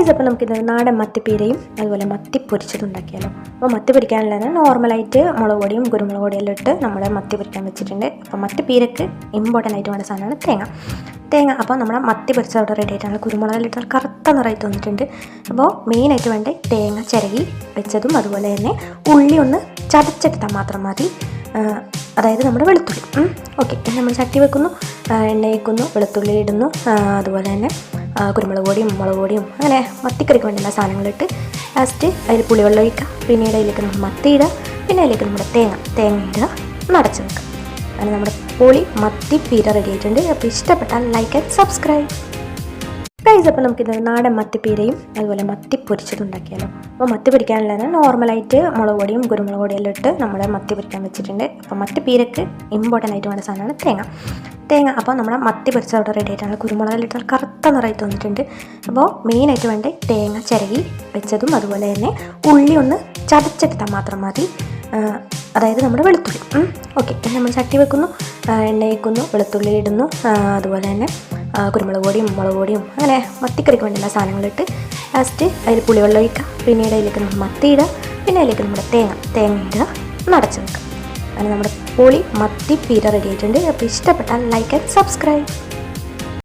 Guys, അപ്പോൾ നമുക്കിത് നാടൻ മത്തിപ്പീരയും അതുപോലെ മത്തി പൊരിച്ചതുണ്ടാക്കിയാലോ. അപ്പോൾ മത്തി പൊരിക്കാനുള്ളത് നോർമലായിട്ട് മുളക് പൊടിയും കുരുമുളക് പൊടിയെല്ലാം ഇട്ട് നമ്മൾ മത്തി പൊരിക്കാൻ വെച്ചിട്ടുണ്ട്. അപ്പോൾ മത്തിപ്പീരക്ക് ഇമ്പോർട്ടൻ്റ് ആയിട്ട് വേണ്ട സാധനമാണ് തേങ്ങ. അപ്പോൾ നമ്മുടെ മത്തി പൊരിച്ച അവിടെ റെഡി ആയിട്ടാണ്. കുരുമുളകെല്ലാം ഇട്ടാൽ കറുത്ത നിറമായിട്ട് വന്നിട്ടുണ്ട്. അപ്പോൾ മെയിനായിട്ട് വേണ്ടേ തേങ്ങ ചിരകി വെച്ചതും അതുപോലെ തന്നെ ഉള്ളി ഒന്ന് ചതച്ചെടുത്താൽ മാത്രം മതി. അതായത് നമ്മുടെ വെളുത്തുള്ളി. ഓക്കെ, നമ്മൾ ചട്ടി വെക്കുന്നു, എണ്ണ വയ്ക്കുന്നു, വെളുത്തുള്ളി ഇടുന്നു, അതുപോലെ തന്നെ കുരുമുളക് പൊടിയും മുളക് പൊടിയും അങ്ങനെ മത്തിക്കറിക്ക് വേണ്ടിയുള്ള സാധനങ്ങളിട്ട് ലാസ്റ്റ് അതിൽ പുളിവെള്ളം ഒഴിക്കുക. പിന്നീട് അതിലേക്ക് നമ്മൾ മത്തി ഇടുക, പിന്നെ അതിലേക്ക് നമ്മുടെ തേങ്ങ ഇടുക, നടച്ച് വെക്കുക. അങ്ങനെ നമ്മുടെ പൊളി മത്തി പീര റെഡി ആയിട്ടുണ്ട്. അപ്പോൾ ഇഷ്ടപ്പെട്ടാൽ ലൈക്ക് ആൻഡ് സബ്സ്ക്രൈബ്. ഗൈസ്, അപ്പോൾ നമുക്കിത് നാടൻ മത്തിപ്പീരയും അതുപോലെ മത്തി പൊരിച്ചതുണ്ടാക്കിയാലോ. അപ്പോൾ മത്തി പൊരിക്കാനുള്ളത് നോർമലായിട്ട് മുളക് പൊടിയും കുരുമുളക് പൊടിയെല്ലാം ഇട്ട് നമ്മൾ മത്തി പൊരിക്കാൻ വെച്ചിട്ടുണ്ട്. അപ്പോൾ മത്തിപ്പീരക്ക് ഇമ്പോർട്ടൻ്റ് ആയിട്ട് വേണ്ട സാധനമാണ് തേങ്ങ. അപ്പോൾ നമ്മുടെ മത്തി പൊരിച്ച അവിടെ റെഡി ആയിട്ടാണ്. കുരുമുളകെല്ലാം ഇട്ടാൽ കറുത്ത നിറമായിട്ട് വന്നിട്ടുണ്ട്. അപ്പോൾ മെയിനായിട്ട് വേണ്ടേ തേങ്ങ ചിരകി വെച്ചതും അതുപോലെ തന്നെ ഉള്ളി ഒന്ന് ചതച്ചെടുത്താൽ മാത്രം മതി. അതായത് നമ്മുടെ വെളുത്തുള്ളി. ഓക്കെ, നമ്മൾ ചട്ടി വെക്കുന്നു, എണ്ണ വയ്ക്കുന്നു, വെളുത്തുള്ളി ഇടുന്നു, അതുപോലെ തന്നെ കുരുമുളക് പൊടിയും മുളക് പൊടിയും അങ്ങനെ മത്തിക്കറിക്ക് വേണ്ടിയുള്ള സാധനങ്ങളിട്ട് ലാസ്റ്റ് അതിൽ പുളിവെള്ളം ഒഴിക്കുക. പിന്നീട് അതിലേക്ക് നമ്മൾ മത്തി ഇടുക, പിന്നെ അതിലേക്ക് നമ്മുടെ തേങ്ങ ഇടുക, നടച്ച് വെക്കുക. അങ്ങനെ നമ്മുടെ പൊളി മത്തി പീര റെഡി ആയിട്ടുണ്ട്. അപ്പോൾ ഇഷ്ടപ്പെട്ടാൽ ലൈക്ക് ആൻഡ് സബ്സ്ക്രൈബ്.